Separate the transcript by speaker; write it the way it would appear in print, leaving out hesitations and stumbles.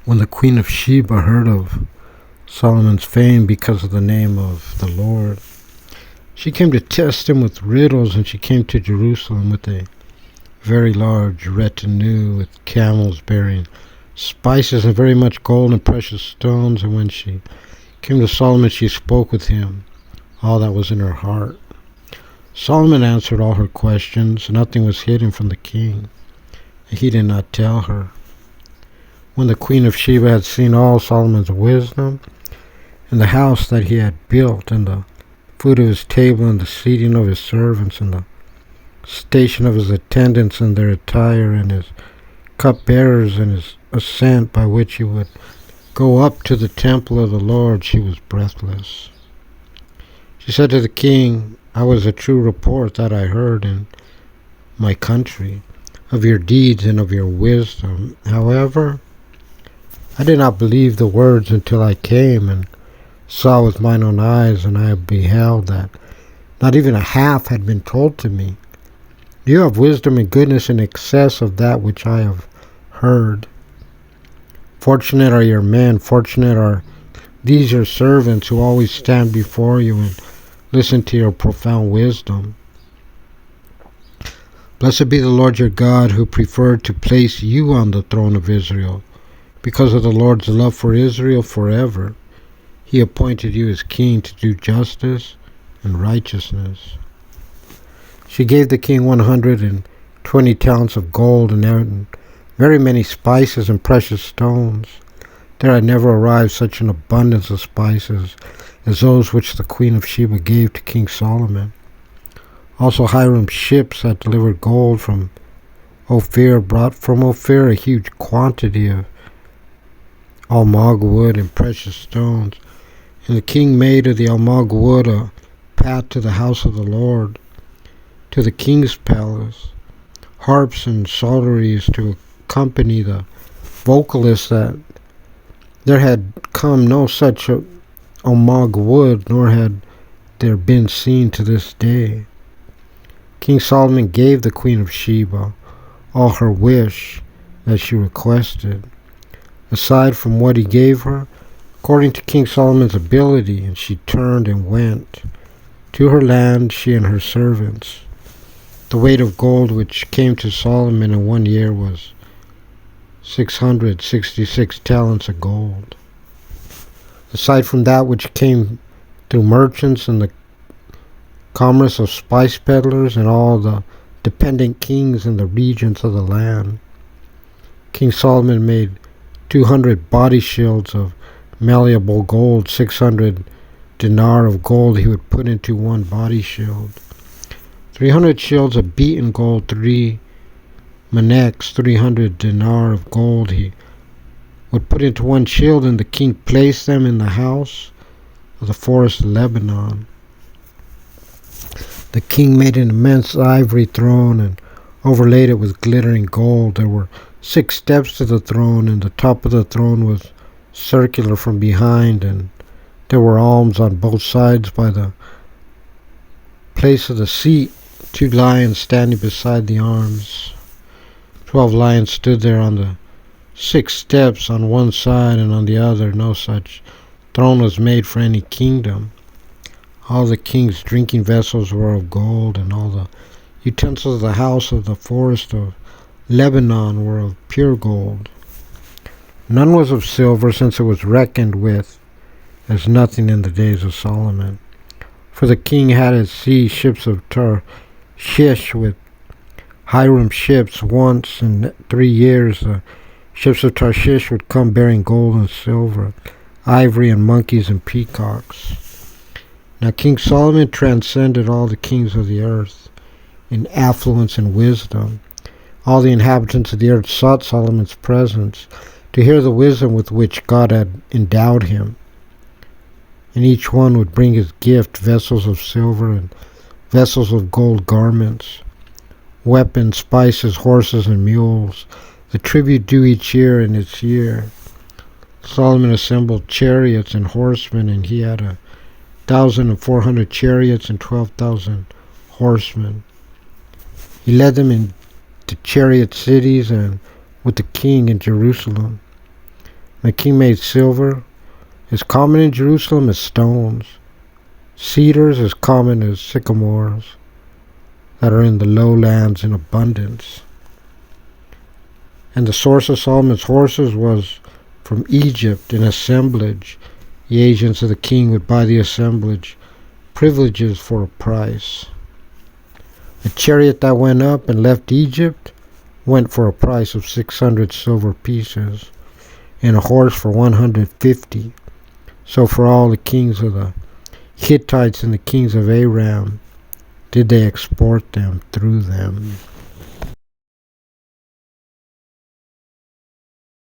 Speaker 1: When the Queen of Sheba heard of Solomon's fame because of the name of the Lord, she came to test him with riddles, and she came to Jerusalem with a very large retinue with camels bearing spices and very much gold and precious stones. And when she came to Solomon, she spoke with him all that was in her heart. Solomon answered all her questions. Nothing was hidden from the king, and he did not tell her. When the Queen of Sheba had seen all Solomon's wisdom, and the house that he had built, and the food of his table, and the seating of his servants, and the station of his attendants, and their attire, and his cupbearers, and his ascent by which he would go up to the temple of the Lord, she was breathless. She said to the king, "I was a true report that I heard in my country of your deeds and of your wisdom. However, I did not believe the words until I came and saw with mine own eyes, and I beheld that not even a half had been told to me. You have wisdom and goodness in excess of that which I have heard. Fortunate are your men, fortunate are these your servants who always stand before you and listen to your profound wisdom. Blessed be the Lord your God, who preferred to place you on the throne of Israel. Because of the Lord's love for Israel forever, he appointed you as king to do justice and righteousness." She gave the king 120 talents of gold and very many spices and precious stones. There had never arrived such an abundance of spices as those which the Queen of Sheba gave to King Solomon. Also Hiram's ships that delivered gold from Ophir brought from Ophir a huge quantity of almug wood and precious stones. And the king made of the almug wood a path to the house of the Lord, to the king's palace, harps and psalteries to accompany the vocalists, that there had come no such almug wood, nor had there been seen to this day. King Solomon gave the Queen of Sheba all her wish that she requested, aside from what he gave her, according to King Solomon's ability, and she turned and went to her land, she and her servants. The weight of gold which came to Solomon in 1 year was 666 talents of gold. Aside from that which came through merchants and the commerce of spice peddlers and all the dependent kings in the regions of the land, King Solomon made 200 body shields of malleable gold. 600 dinar of gold he would put into one body shield. 300 shields of beaten gold, 3 maneks, 300 dinar of gold he would put into one shield, and the king placed them in the house of the forest of Lebanon. The king made an immense ivory throne and overlaid it with glittering gold. There were 6 steps to the throne, and the top of the throne was circular from behind, and there were arms on both sides by the place of the seat, 2 lions standing beside the arms. 12 lions stood there on the 6 steps on one side, and on the other no such throne was made for any kingdom. All the king's drinking vessels were of gold, and all the utensils of the house of the forest of Lebanon were of pure gold. None was of silver, since it was reckoned with as nothing in the days of Solomon. For the king had at sea ships of Tarshish with Hiram ships. Once in 3 years the ships of Tarshish would come bearing gold and silver, ivory and monkeys and peacocks. Now King Solomon transcended all the kings of the earth in affluence and wisdom. All the inhabitants of the earth sought Solomon's presence to hear the wisdom with which God had endowed him. And each one would bring his gift, vessels of silver and vessels of gold, garments, weapons, spices, horses, and mules, the tribute due each year in its year. Solomon assembled chariots and horsemen, and he had 1,400 chariots and 12,000 horsemen. He led them into chariot cities and with the king in Jerusalem. The king made silver as common in Jerusalem as stones, cedars as common as sycamores that are in the lowlands in abundance. And the source of Solomon's horses was from Egypt, an assemblage. The agents of the king would buy the assemblage privileges for a price. A chariot that went up and left Egypt went for a price of 600 silver pieces, and a horse for 150. So for all the kings of the Hittites and the kings of Aram did they export them through them.